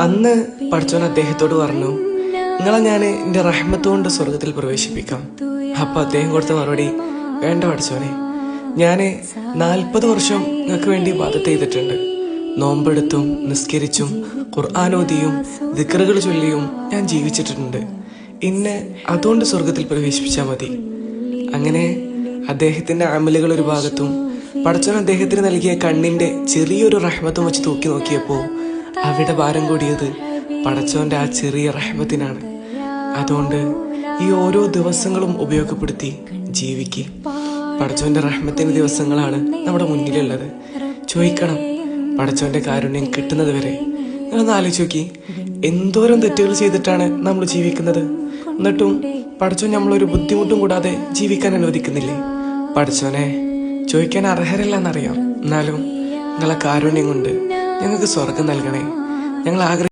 അന്ന് പഠിച്ചോൻ അദ്ദേഹത്തോട് പറഞ്ഞു, നിങ്ങളെ ഞാൻ എൻ്റെ റഹ്മത്ത് കൊണ്ട് സ്വർഗത്തിൽ പ്രവേശിപ്പിക്കാം. അപ്പൊ അദ്ദേഹം കൊടുത്ത മറുപടി, വേണ്ട പഠിച്ചോനെ, ഞാൻ 40 വർഷം നിങ്ങൾക്ക് വേണ്ടി ഇബാദത്ത് ചെയ്തിട്ടുണ്ട്. നോമ്പെടുത്തും നിസ്കരിച്ചും ഖുർആനോദിയും ദിക്റുകൾ ചൊല്ലിയും ഞാൻ ജീവിച്ചിട്ടുണ്ട്. ഇന്നെ അതുകൊണ്ട് സ്വർഗത്തിൽ പ്രവേശിപ്പിച്ചാൽ മതി. അങ്ങനെ അദ്ദേഹത്തിന്റെ അമലുകൾ ഒരു ഭാഗത്തും പടച്ചോൻ അദ്ദേഹത്തിന് നൽകിയ കണ്ണിന്റെ ചെറിയൊരു റഹ്മത്തും വെച്ച് തൂക്കി നോക്കിയപ്പോൾ അവിടെ ഭാരം കൂടിയത് പടച്ചോന്റെ ആ ചെറിയ റഹ്മത്തിനാണ്. അതുകൊണ്ട് ഈ ഓരോ ദിവസങ്ങളും ഉപയോഗപ്പെടുത്തി ജീവിക്കുക. പടച്ചോന്റെ റഹ്മത്തിന്റെ ദിവസങ്ങളാണ് നമ്മുടെ മുന്നിലുള്ളത്. ചോദിക്കണം, പടച്ചോന്റെ കാരുണ്യം കിട്ടുന്നത് വരെ. നിങ്ങളൊന്ന് ആലോചിച്ച് നോക്കി, എന്തോരം തെറ്റുകൾ ചെയ്തിട്ടാണ് നമ്മൾ ജീവിക്കുന്നത്. എന്നിട്ടും പടച്ചോൻ നമ്മളൊരു ബുദ്ധിമുട്ടും കൂടാതെ ജീവിക്കാൻ അനുവദിക്കുന്നില്ലേ? പടച്ചോനെ, ചോദിക്കാൻ അർഹരല്ലെന്നറിയാം, എന്നാലും നിങ്ങളെ കാരുണ്യം കൊണ്ട് ഞങ്ങൾക്ക് സ്വർഗം നൽകണേ. ഞങ്ങൾ